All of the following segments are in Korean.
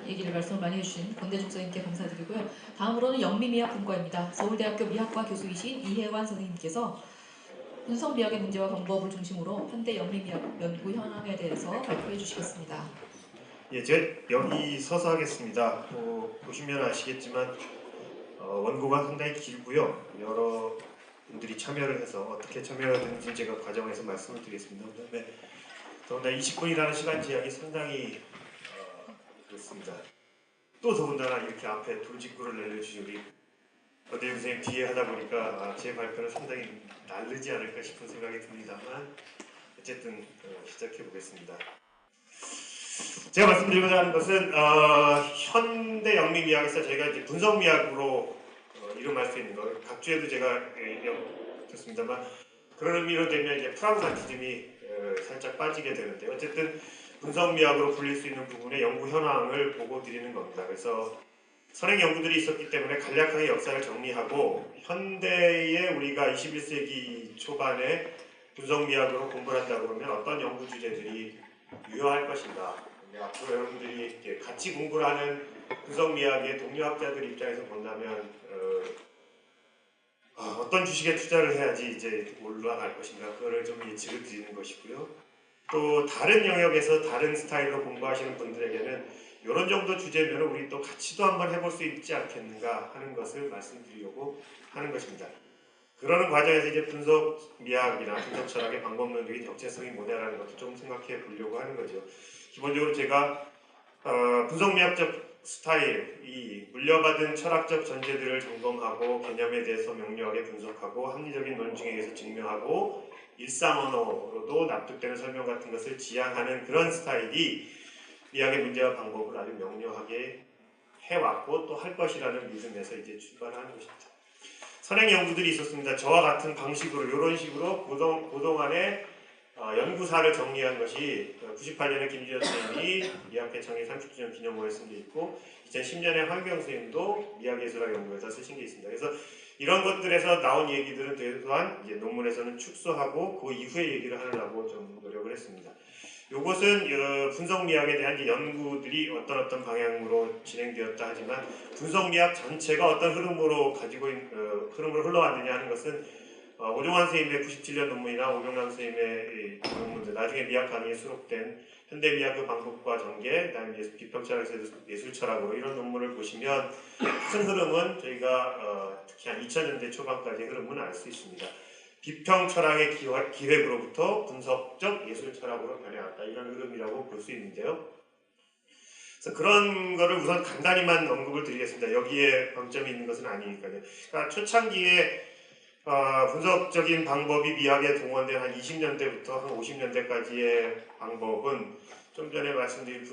얘기를 말씀을 많이 해주신 권대중 선생님께 감사드리고요. 다음으로는 영미미학 분과입니다. 서울대학교 미학과 교수이신 이혜환 선생님께서 분석미학의 문제와 방법을 중심으로 현대 영미미학 연구 현황에 대해서 발표해 주시겠습니다. 예, 제가 여기 서서 하겠습니다. 보시면 아시겠지만 원고가 상당히 길고요. 여러 분들이 참여를 해서 어떻게 참여하는지 제가 과정에서 말씀을 드리겠습니다. 그다음에 더군다나 20분이라는 시간 제약이 상당히 그렇습니다. 또 더군다나 이렇게 앞에 돌직구를 내려주신 우리 권대중 선생님 뒤에 하다 보니까 제 발표는 상당히 날르지 않을까 싶은 생각이 듭니다만 어쨌든 시작해 보겠습니다. 제가 말씀드리고자 하는 것은 현대 영미미학에서 저희가 이제 분석미학으로 이름할 수 있는 것, 각 주에도 제가 얘기했습니다만 그런 의미로 되면 이제 프라그마티즘이 살짝 빠지게 되는데 어쨌든 분석미학으로 불릴 수 있는 부분의 연구 현황을 보고 드리는 겁니다. 그래서 선행 연구들이 있었기 때문에 간략하게 역사를 정리하고 현대에 우리가 21세기 초반에 분석미학으로 공부를 한다고 그러면 어떤 연구 주제들이 유효할 것인가. 앞으로 여러분들이 같이 공부를 하는 분석미학의 동료학자들 입장에서 본다면 어떤 주식에 투자를 해야지 이제 올라갈 것인가 그거를 좀 예측을 드리는 것이고요. 또 다른 영역에서 다른 스타일로 공부하시는 분들에게는 이런 정도 주제면 우리 또 같이도 한번 해볼 수 있지 않겠는가 하는 것을 말씀드리려고 하는 것입니다. 그러는 과정에서 이제 분석미학이나 분석철학의 방법론적인 적재성이 뭐냐라는 것도 좀 생각해 보려고 하는 거죠. 기본적으로 제가 분석미학적 스타일, 이 물려받은 철학적 전제들을 점검하고 개념에 대해서 명료하게 분석하고 합리적인 논증에 의해서 증명하고 일상 언어로도 납득되는 설명 같은 것을 지향하는 그런 스타일이 미학의 문제와 방법을 아주 명료하게 해왔고 또 할 것이라는 믿음에서 이제 출발하는 것입니다. 선행 연구들이 있었습니다. 저와 같은 방식으로 이런 식으로 그동안에 연구사를 정리한 것이 98년에 김지현 선생님이 미학회 창립 30주년 기념호에 쓴 게 있고 2010년에 황경 선생님도 미학예술학 연구에서 쓰신 게 있습니다. 그래서 이런 것들에서 나온 얘기들은 또한 이제 논문에서는 축소하고 그 이후의 얘기를 하려고 좀 노력을 했습니다. 이것은 분석미학에 대한 연구들이 어떤 방향으로 진행되었다 하지만 분석미학 전체가 어떤 흐름으로 흐름으로 흘러왔느냐 하는 것은 오종환 선생님의 97년 논문이나 오병남 선생님의 논문들, 나중에 미학 강의에 수록된 현대미학의 방법과 전개, 그다음에 비평철학에서 예술철학으로 이런 논문을 보시면 큰 흐름은 저희가 특히 한 2000년대 초반까지의 흐름은 알 수 있습니다. 비평철학의 기획으로부터 분석적 예술철학으로 변해왔다 이런 흐름이라고 볼 수 있는데요. 그래서 그런 거를 우선 간단히만 언급을 드리겠습니다. 여기에 방점이 있는 것은 아니니까요. 그러니까 초창기에 분석적인 방법이 미학에 동원된 한 20년대부터 한 50년대까지의 방법은 좀 전에 말씀드린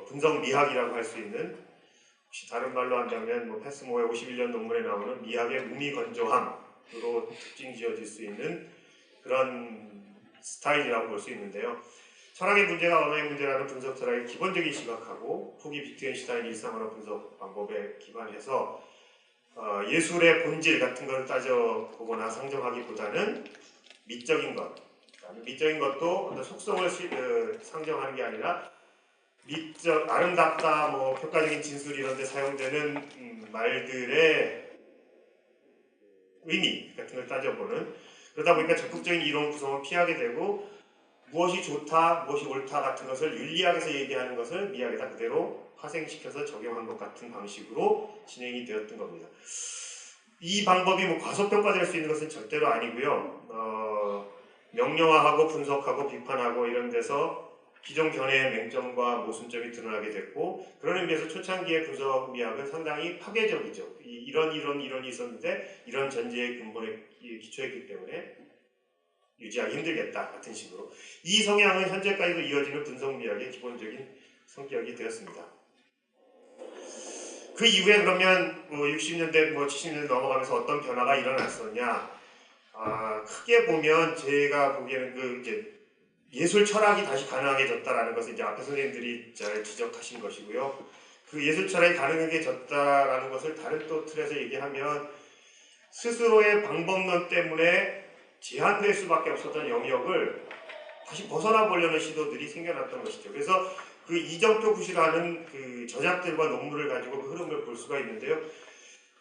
분석미학이라고 할 수 있는 혹시 다른 말로 한다면 패스모어의 51년 논문에 나오는 미학의 무미건조함으로 특징 지어질 수 있는 그런 스타일이라고 볼 수 있는데요. 철학의 문제가 언어의 문제라는 분석 철학의 기본적인 시각하고 후기 비트겐슈타인 일상언어 분석 방법에 기반해서 예술의 본질 같은 걸 따져보거나 상정하기보다는 미적인 것도 어떤 속성을 상정하는 게 아니라 아름답다, 평가적인 진술 이런 데 사용되는 말들의 의미 같은 걸 따져보는 그러다 보니까 적극적인 이론 구성을 피하게 되고 무엇이 좋다, 무엇이 옳다 같은 것을 윤리학에서 얘기하는 것을 미학에다 그대로 파생시켜서 적용한 것 같은 방식으로 진행이 되었던 겁니다. 이 방법이 과소평가될 수 있는 것은 절대로 아니고요. 명료화하고 분석하고 비판하고 이런 데서 기존 견해의 맹점과 모순점이 드러나게 됐고 그런 의미에서 초창기의 분석미학은 상당히 파괴적이죠. 이런 이론이 있었는데 이런 전제의 근본에 기초했기 때문에 유지하기 힘들겠다 같은 식으로 이 성향은 현재까지도 이어지는 분석미학의 기본적인 성격이 되었습니다. 그 이후에 그러면 60년대 70년대 넘어가면서 어떤 변화가 일어났었냐 크게 보면 제가 보기에는 이제 예술 철학이 다시 가능해졌다라는 것을 이제 앞에 선생님들이 잘 지적하신 것이고요. 그 예술 철학이 가능해졌다라는 것을 다른 또 틀에서 얘기하면 스스로의 방법론 때문에 제한될 수밖에 없었던 영역을 다시 벗어나 보려는 시도들이 생겨났던 것이죠. 그래서 그 이정표 굿이라는 그 저작들과 논문을 가지고 그 흐름을 볼 수가 있는데요.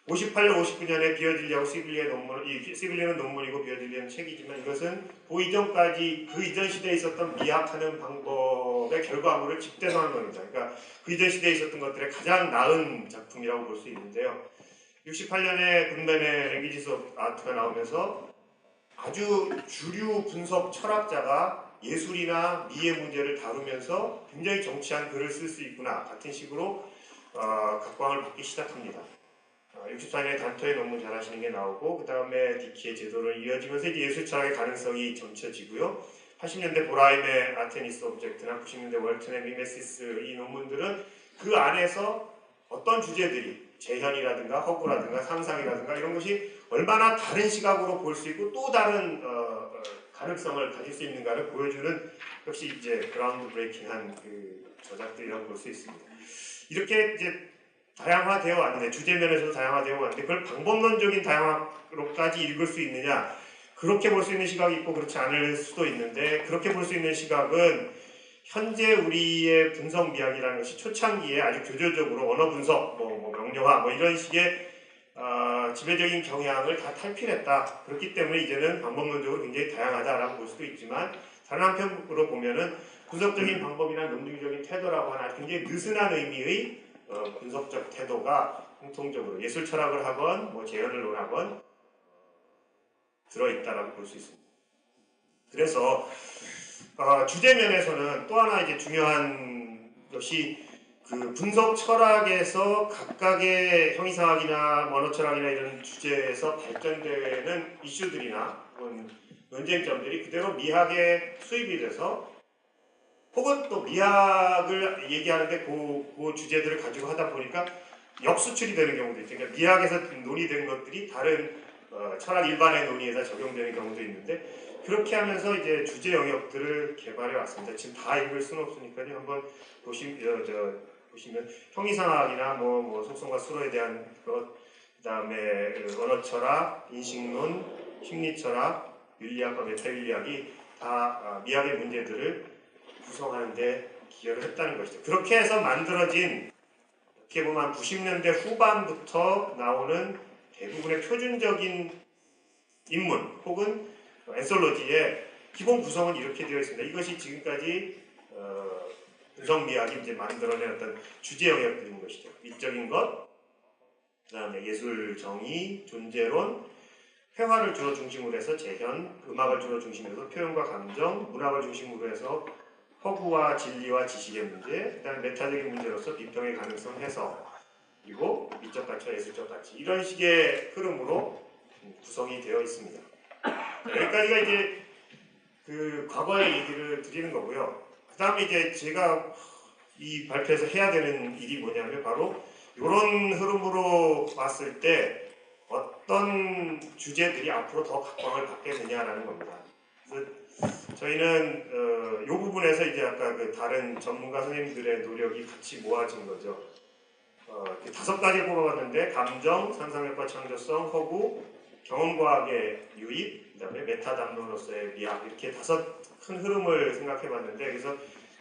58년, 59년에 비어딜리하고 시빌리의 논문, 이 시빌리는 논문이고 비어딜리는 책이지만 이것은 그 이전까지 그 이전 시대에 있었던 미학하는 방법의 결과물을 집대성한 겁니다. 그러니까 그 이전 시대에 있었던 것들의 가장 나은 작품이라고 볼 수 있는데요. 68년에 굿맨의 랭귀지스 오브 아트가 나오면서 아주 주류 분석 철학자가 예술이나 미의 문제를 다루면서 굉장히 정치한 글을 쓸 수 있구나 같은 식으로 각광을 받기 시작합니다. 64년에 단토의 논문 잘하시는 게 나오고 그 다음에 디키의 제도를 이어지면서 이제 예술 철학의 가능성이 점쳐지고요. 80년대 보라임의 아테니스 오브젝트나 90년대 월튼의 미메시스 이 논문들은 그 안에서 어떤 주제들이 재현이라든가 허구라든가 상상이라든가 이런 것이 얼마나 다른 시각으로 볼 수 있고 또 다른 가능성을 가질 수 있는가를 보여주는 역시 이제 그라운드 브레이킹한 그 저작들이라고 볼 수 있습니다. 이렇게 이제 다양화되어 왔는데 주제 면에서도 다양화되어 왔는데 그걸 방법론적인 다양화로까지 읽을 수 있느냐 그렇게 볼 수 있는 시각이 있고 그렇지 않을 수도 있는데 그렇게 볼 수 있는 시각은 현재 우리의 분석 미학이라는 것이 초창기에 아주 교조적으로 언어 분석, 명료화 이런 식의 지배적인 경향을 다 탈피했다. 그렇기 때문에 이제는 방법론적으로 굉장히 다양하다라고 볼 수도 있지만 다른 한편으로 보면은 분석적인 방법이나 논리적인 태도라고 하나 굉장히 느슨한 의미의 분석적 태도가 공통적으로 예술 철학을 하건 재현을 논하건 들어있다라고 볼 수 있습니다. 그래서 주제 면에서는 또 하나 이제 중요한 것이 그 분석 철학에서 각각의 형이상학이나 언어 철학이나 이런 주제에서 발전되는 이슈들이나 논쟁점들이 그대로 미학에 수입이 돼서 혹은 또 미학을 얘기하는데 그 주제들을 가지고 하다 보니까 역수출이 되는 경우도 있죠. 그러니까 미학에서 논의된 것들이 다른 철학 일반의 논의에다 적용되는 경우도 있는데 그렇게 하면서 이제 주제 영역들을 개발해 왔습니다. 지금 다 읽을 수는 없으니까요. 한번 보시면 형이상학이나 속성과 수로에 대한 것, 그다음에 언어 철학, 인식론, 심리 철학, 윤리학과 메타윤리학이 다 미학의 문제들을 구성하는데 기여를 했다는 것이죠. 그렇게 해서 만들어진 어떻게 보면 90년대 후반부터 나오는 대부분의 표준적인 인문 혹은 엔솔로지의 기본 구성은 이렇게 되어 있습니다. 이것이 지금까지 분석미학이 이제 만들어낸 어떤 주제 영역들인 것이죠. 미적인 것, 그 다음에 예술 정의, 존재론, 회화를 주로 중심으로 해서 재현, 음악을 주로 중심으로 해서 표현과 감정, 문학을 중심으로 해서 허구와 진리와 지식의 문제, 그 다음에 메타적인 문제로서 비평의 가능성 해석, 그리고 미적 가치와 예술적 가치 이런 식의 흐름으로 구성이 되어 있습니다. 여기까지가 이제 그 과거의 얘기를 드리는 거고요. 그 다음에 이제 제가 이 발표에서 해야 되는 일이 뭐냐면 바로 이런 흐름으로 봤을 때 어떤 주제들이 앞으로 더 각광을 받게 되냐라는 겁니다. 그래서 저희는 이 부분에서 이제 아까 그 다른 전문가 선생님들의 노력이 같이 모아진 거죠. 5가지 뽑아봤는데 감정, 상상력과 창조성, 허구, 경험과학의 유입, 그다음에 메타담론으로서의 미학 이렇게 5 큰 흐름을 생각해봤는데 그래서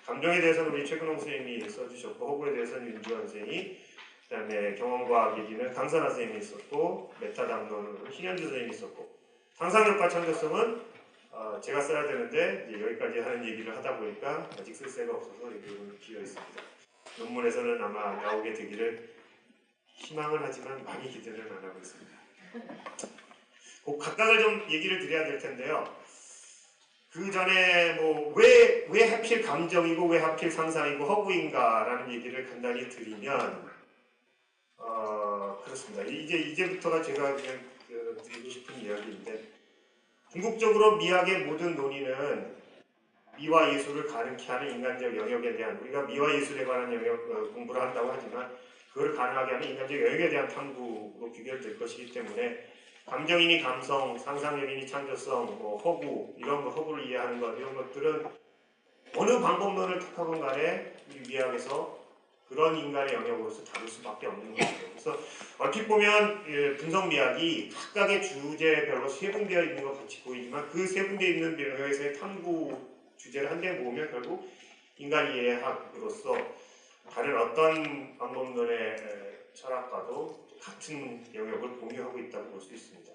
감정에 대해서는 우리 최근홍 선생님이 써주셨고 허구에 대해서는 윤지원 선생님이 그다음에 경험과학 얘기는 강선아 선생님이 있었고 메타담론은 신현주 선생님이 있었고 상상력과 창조성은 제가 써야 되는데 이제 여기까지 하는 얘기를 하다 보니까 아직 쓸 새가 없어서 이 부분이 비어 있습니다. 논문에서는 아마 나오게 되기를 희망을 하지만 많이 기대는 안 하고 있습니다. 그 각각을 좀 얘기를 드려야 될 텐데요. 그 전에 왜 하필 감정이고 왜 하필 상상이고 허구인가라는 얘기를 간단히 드리면 그렇습니다. 이제부터가 제가 그냥 드리고 싶은 이야기인데 궁극적으로 미학의 모든 논의는 미와 예술을 가능케 하는 인간적 영역에 대한 우리가 미와 예술에 관한 영역 공부를 한다고 하지만 그걸 가능하게 하는 인간적 영역에 대한 탐구로 귀결될 것이기 때문에 감정이니 감성, 상상력이니 창조성, 허구 이런 거 허구를 이해하는 것 이런 것들은 어느 방법론을 택하건 간에 우리 미학에서 그런 인간의 영역으로서 다룰 수밖에 없는 것이죠. 그래서 얼핏 보면 분석 미학이 각각의 주제별로 세분되어 있는 것 같이 보이지만 그 세분되어 있는 영역에서의 탐구 주제를 한데 모으면 결국 인간 이해학으로서 다른 어떤 방법론의 철학과도 같은 영역을 공유하고 있다고 볼 수 있습니다.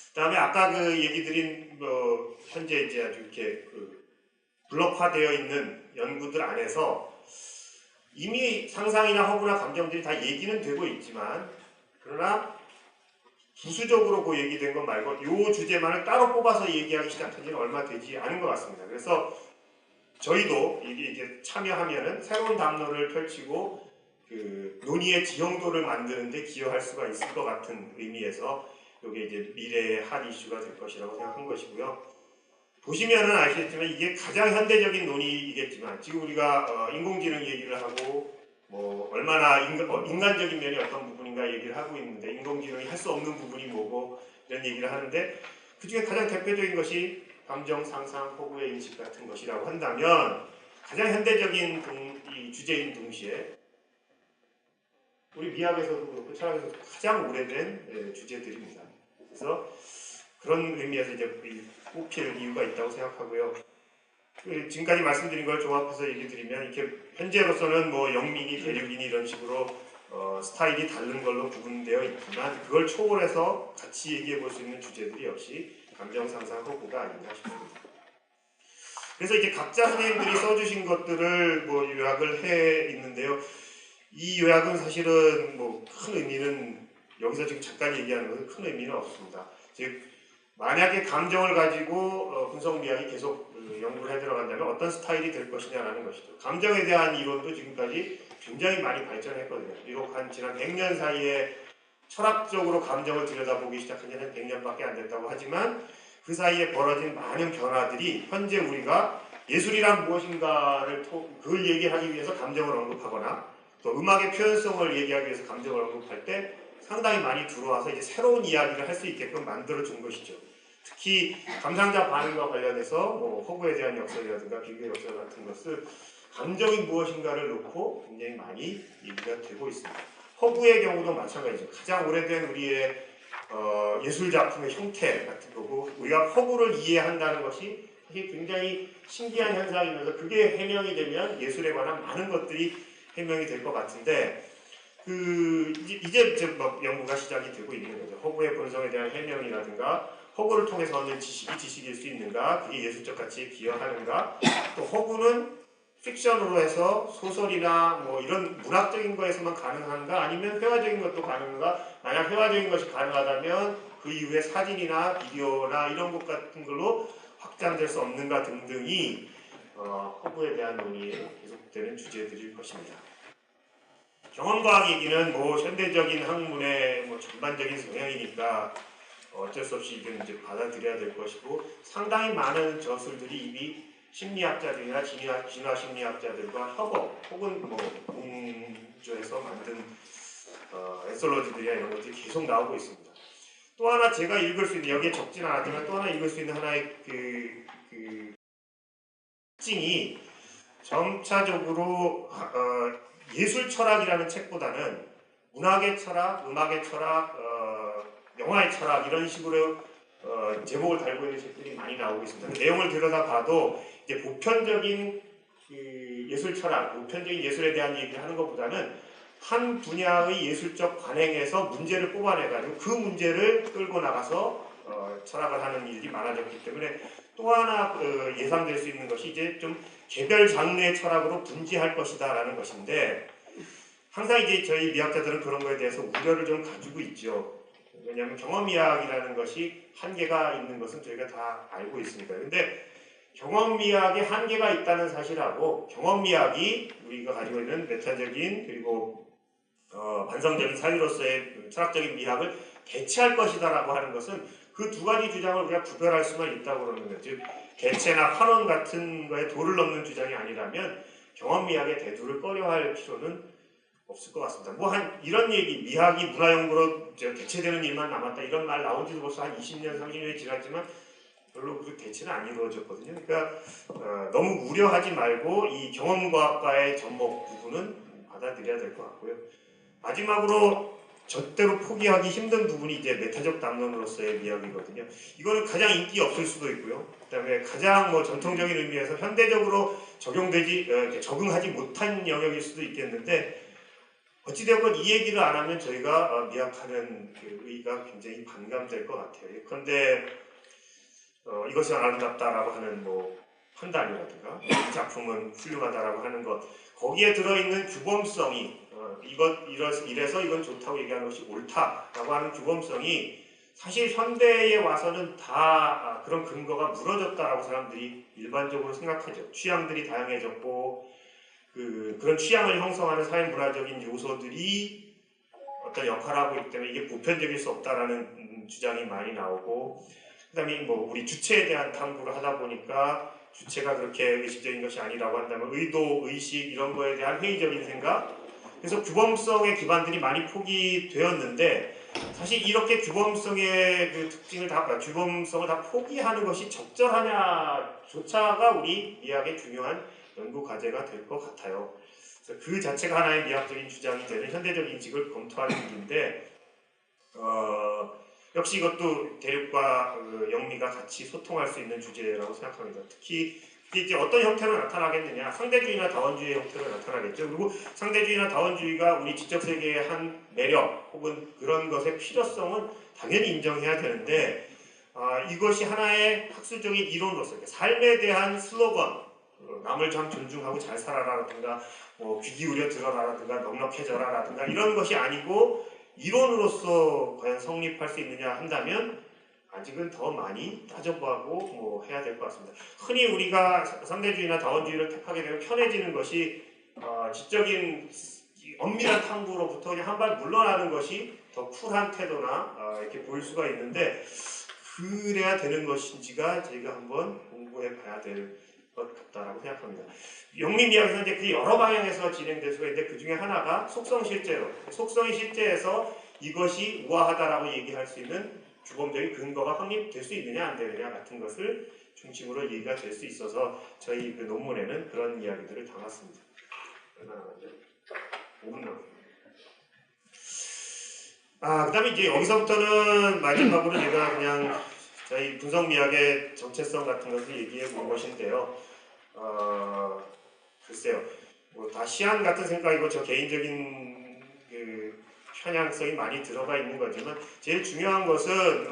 그다음에 아까 그 얘기 드린 현재 이제 아주 이렇게 블록화되어 있는 연구들 안에서 이미 상상이나 허구나 감정들이 다 얘기는 되고 있지만 그러나 부수적으로 그 얘기된 것 말고 이 주제만을 따로 뽑아서 얘기하기 시작한 지는 얼마 되지 않은 것 같습니다. 그래서 저희도 이게 참여하면은 새로운 담론을 펼치고 그 논의의 지형도를 만드는데 기여할 수가 있을 것 같은 의미에서 이게 이제 미래의 핫 이슈가 될 것이라고 생각한 것이고요. 보시면은 아시겠지만 이게 가장 현대적인 논의이겠지만 지금 우리가 인공지능 얘기를 하고 뭐 얼마나 인간적인 면이 어떤 부분인가 얘기를 하고 있는데 인공지능이 할 수 없는 부분이 뭐고 이런 얘기를 하는데 그 중에 가장 대표적인 것이 감정, 상상, 호구의 인식 같은 것이라고 한다면 가장 현대적인 이 주제인 동시에 우리 미학에서도 그렇고 철학에서도 가장 오래된 주제들입니다. 그래서 그런 의미에서 이제 뽑힐 이유가 있다고 생각하고요. 지금까지 말씀드린 걸 종합해서 얘기 드리면 이렇게 현재로서는 뭐 영민이, 대륙인이 이런 식으로 스타일이 다른 걸로 구분되어 있지만 그걸 초월해서 같이 얘기해 볼 수 있는 주제들이 역시 감정, 상상, 호구가 아닌가 싶습니다. 그래서 이제 각자 선생님들이 써주신 것들을 뭐 요약을 해 있는데요. 이 요약은 사실은 뭐 큰 의미는 여기서 지금 잠깐 얘기하는 것은 큰 의미는 없습니다. 즉 만약에 감정을 가지고 분석미학이 계속 연구를 해 들어간다면 어떤 스타일이 될 것이냐라는 것이죠. 감정에 대한 이론도 지금까지 굉장히 많이 발전했거든요. 비록 한 지난 100년 사이에 철학적으로 감정을 들여다보기 시작한 지는 한 100년밖에 안 됐다고 하지만 그 사이에 벌어진 많은 변화들이 현재 우리가 예술이란 무엇인가를 그걸 얘기하기 위해서 감정을 언급하거나 또 음악의 표현성을 얘기하기 위해서 감정을 언급할 때 상당히 많이 들어와서 이제 새로운 이야기를 할 수 있게끔 만들어준 것이죠. 특히 감상자 반응과 관련해서 뭐 허구에 대한 역설이라든가 비교 역설 같은 것을 감정이 무엇인가를 놓고 굉장히 많이 얘기가 되고 있습니다. 허구의 경우도 마찬가지죠. 가장 오래된 우리의 예술 작품의 형태 같은 거고 우리가 허구를 이해한다는 것이 사실 굉장히 신기한 현상이면서 그게 해명이 되면 예술에 관한 많은 것들이 해명이 될 것 같은데 이제 뭐 연구가 시작이 되고 있는 거죠. 허구의 본성에 대한 해명이라든가 허구를 통해서 얻는 지식이 지식일 수 있는가, 그게 예술적 가치에 기여하는가, 또 허구는 픽션으로 해서 소설이나 뭐 이런 문학적인 거에서만 가능한가, 아니면 회화적인 것도 가능한가, 만약 회화적인 것이 가능하다면 그 이후에 사진이나 비디오나 이런 것 같은 걸로 확장될 수 없는가 등등이 허구에 대한 논의에 계속되는 주제들일 것입니다. 경험과학 얘기는 뭐 현대적인 학문의 뭐 전반적인 성향이니까 어쩔 수 없이 이건 이제 받아들여야 될 것이고 상당히 많은 저술들이 이미 심리학자들이나 진화 심리학자들과 협업 혹은 뭐 공조해서 만든 에솔로지들이나 이런 것들이 계속 나오고 있습니다. 또 하나 제가 읽을 수 있는 여기에 적진 않았지만 또 하나 읽을 수 있는 하나의 그 특징이 점차적으로 예술 철학이라는 책보다는 문학의 철학, 음악의 철학, 영화의 철학 이런 식으로 제목을 달고 있는 책들이 많이 나오고 있습니다. 내용을 들여다봐도 이제 보편적인 예술 철학, 보편적인 예술에 대한 얘기를 하는 것보다는 한 분야의 예술적 관행에서 문제를 뽑아내가지고 그 문제를 끌고 나가서 철학을 하는 일이 많아졌기 때문에 또 하나 예상될 수 있는 것이 이제 좀 개별 장르의 철학으로 분지할 것이다라는 것인데 항상 이제 저희 미학자들은 그런 거에 대해서 우려를 좀 가지고 있죠. 왜냐하면 경험미학이라는 것이 한계가 있는 것은 저희가 다 알고 있으니까요. 근데 경험미학에 한계가 있다는 사실하고 경험미학이 우리가 가지고 있는 메타적인 그리고 반성적인 사유로서의 철학적인 미학을 대체할 것이다라고 하는 것은 그 두 가지 주장을 우리가 구별할 수만 있다고 그러는 거예요. 즉 개체나 환원 같은 거에 도를 넘는 주장이 아니라면 경험미학의 대두를 꺼려할 필요는 없을 것 같습니다. 뭐 이런 얘기, 미학이 문화연구로 대체되는 일만 남았다 이런 말 나온 지도 벌써 한 20년, 30년이 지났지만 별로 그 대체는 안 이루어졌거든요. 그러니까 너무 우려하지 말고 이 경험과학과의 접목 부분은 받아들여야 될 것 같고요. 마지막으로 절대로 포기하기 힘든 부분이 이제 메타적 담론으로서의 미학이거든요. 이거는 가장 인기 없을 수도 있고요. 그다음에 가장 뭐 전통적인 의미에서 현대적으로 적응하지 못한 영역일 수도 있겠는데 어찌되건 이 얘기를 안 하면 저희가 미학하는 그 의의가 굉장히 반감될 것 같아요. 그런데 이것이 아름답다라고 하는 뭐 판단이라든가 이 작품은 훌륭하다라고 하는 것 거기에 들어있는 규범성이 이래서 이건 좋다고 얘기하는 것이 옳다라고 하는 규범성이 사실 현대에 와서는 다 그런 근거가 무너졌다라고 사람들이 일반적으로 생각하죠. 취향들이 다양해졌고 그런 취향을 형성하는 사회문화적인 요소들이 어떤 역할을 하고 있기 때문에 이게 보편적일 수 없다라는 주장이 많이 나오고 그다음에 뭐 우리 주체에 대한 탐구를 하다 보니까 주체가 그렇게 의식적인 것이 아니라고 한다면 의도, 의식 이런 거에 대한 회의적인 생각 그래서 규범성의 기반들이 많이 포기되었는데 사실 이렇게 규범성의 그 특징을 규범성을 다 포기하는 것이 적절하냐조차가 우리 미학의 중요한 연구 과제가 될 것 같아요. 그래서 그 자체가 하나의 미학적인 주장이 되는 현대적 인식을 검토하는 일인데 역시 이것도 대륙과 영미가 같이 소통할 수 있는 주제라고 생각합니다. 특히 이게 이제 어떤 형태로 나타나겠느냐 상대주의나 다원주의의 형태로 나타나겠죠. 그리고 상대주의나 다원주의가 우리 지적 세계의 한 매력 혹은 그런 것의 필요성은 당연히 인정해야 되는데 이것이 하나의 학술적인 이론으로서 삶에 대한 슬로건 남을 참 존중하고 잘 살아라라든가 뭐 귀 기울여 들어라라든가 넉넉해져라라든가 이런 것이 아니고 이론으로서 과연 성립할 수 있느냐 한다면 아직은 더 많이 따져보고 뭐 해야 될 것 같습니다. 흔히 우리가 상대주의나 다원주의를 택하게 되면 편해지는 것이 지적인 엄밀한 탐구로부터 그냥 한 발 물러나는 것이 더 쿨한 태도나 이렇게 보일 수가 있는데 그래야 되는 것인지가 저희가 한번 공부해 봐야 될 것 같다라고 생각합니다. 영미미학에서 이제 그 여러 방향에서 진행될 수가 있는데 그 중에 하나가 속성실제로 속성의 실제에서 이것이 우아하다라고 얘기할 수 있는 주범적인 근거가 확립될 수 있느냐 안 되느냐 같은 것을 중심으로 얘기가 될 수 있어서 저희 그 논문에는 그런 이야기들을 담았습니다. 얼마나 남았죠? 5분 남았습니다. 그 다음에 이제 여기서부터는 마지막으로 제가 그냥 저희 분석미학의 정체성 같은 것을 얘기해 본 것인데요. 글쎄요. 뭐 다 시안 같은 생각이고 저 개인적인 그 편향성이 많이 들어가 있는 거지만 제일 중요한 것은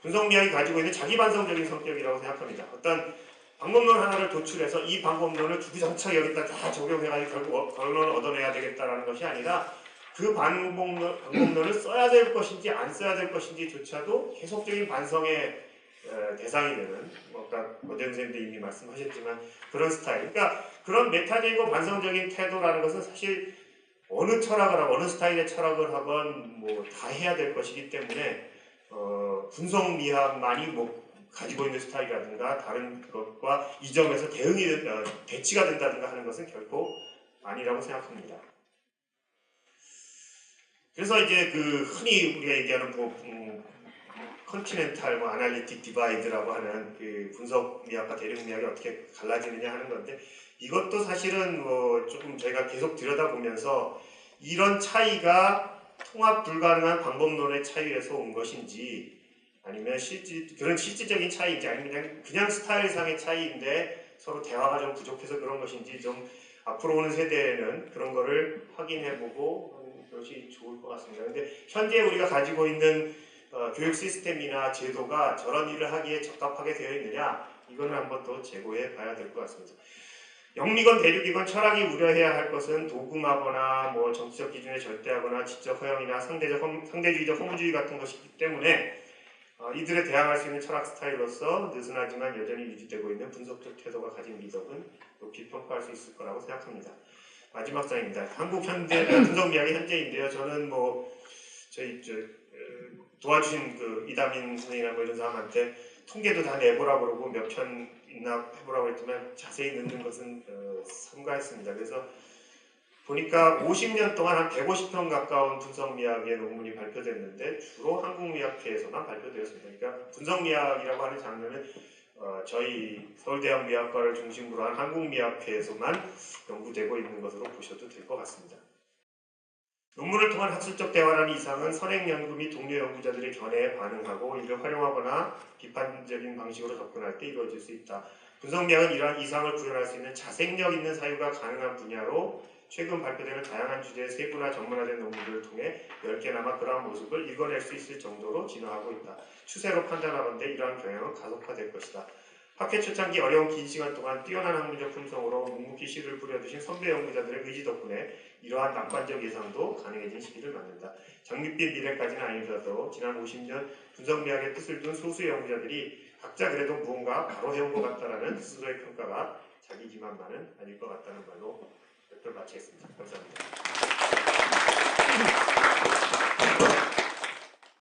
분석미학이 가지고 있는 자기반성적인 성격이라고 생각합니다. 어떤 방법론 하나를 도출해서 이 방법론을 주구장창 여기다 다 적용해가지고 결국 결론을 얻어내야 되겠다라는 것이 아니라 그 방법론을 써야 될 것인지 안 써야 될 것인지조차도 계속적인 반성의 대상이 되는 아까 고대 선생님도 이미 말씀하셨지만 그런 스타일 그러니까 그런 메타적이고 반성적인 태도라는 것은 사실 어느 철학을 하고 어느 스타일의 철학을 하건 뭐 다 해야 될 것이기 때문에 분석미학만이 뭐 가지고 있는 스타일이라든가 다른 것과 이 점에서 대치가 된다든가 하는 것은 결코 아니라고 생각합니다. 그래서 이제 그 흔히 우리가 얘기하는 컨티넨탈 아날리틱 디바이드라고 하는 그 분석 미학과 대륙 미학이 어떻게 갈라지느냐 하는 건데 이것도 사실은 뭐 조금 저희가 계속 들여다보면서 이런 차이가 통합 불가능한 방법론의 차이에서 온 것인지 아니면 그런 실질적인 차이인지 아니면 그냥 스타일상의 차이인데 서로 대화가 좀 부족해서 그런 것인지 좀 앞으로 오는 세대에는 그런 거를 확인해보고 하는 것이 좋을 것 같습니다. 근데 현재 우리가 가지고 있는 교육 시스템이나 제도가 저런 일을 하기에 적합하게 되어 있느냐 이거는 한번 더 재고해 봐야 될 것 같습니다. 영미건 대륙이건 철학이 우려해야 할 것은 도금하거나 뭐 정치적 기준에 절대하거나 지적 허영이나 상대주의적 허무주의 같은 것이기 때문에 이들에 대항할 수 있는 철학 스타일로서 느슨하지만 여전히 유지되고 있는 분석적 태도가 가진 미덕은 높이 평가할 수 있을 거라고 생각합니다. 마지막 장입니다. 한국 현대 분석미학의 현재인데요. 저는 뭐 저희 도와주신 그 이다민 선생이나 뭐 이런 사람한테 통계도 다 내보라고 그러고 몇 편 있나 해보라고 했지만 자세히 넣는 것은 삼가했습니다. 그래서 보니까 50년 동안 한 150편 가까운 분석미학의 논문이 발표됐는데 주로 한국미학회에서만 발표되었습니다. 그러니까 분석미학이라고 하는 장르는 저희 서울대학 미학과를 중심으로 한 한국미학회에서만 연구되고 있는 것으로 보셔도 될 것 같습니다. 논문을 통한 학술적 대화라는 이상은 선행 연구 및 동료 연구자들의 견해에 반응하고 이를 활용하거나 비판적인 방식으로 접근할 때 이루어질 수 있다. 분석미학은 이러한 이상을 구현할 수 있는 자생력 있는 사유가 가능한 분야로 최근 발표되는 다양한 주제의 세부나 전문화된 논문들을 통해 10개나마 그러한 모습을 읽어낼 수 있을 정도로 진화하고 있다. 추세로 판단하건대 이러한 경향은 가속화될 것이다. 학회 초창기 어려운 긴 시간 동안 뛰어난 학문적 품성으로 묵묵히 씨를 뿌려두신 선배 연구자들의 의지 덕분에 이러한 낙관적 예상도 가능해진 시기를 맞는다. 장밋빛 미래까지는 아니더라도 지난 50년 분석미학의 뜻을 둔 소수의 연구자들이 각자 그래도 무언가 바로 해온 것 같다라는 스스로의 평가가 자기 기만만은 아닐 것 같다는 말로 발표를 마치겠습니다. 감사합니다.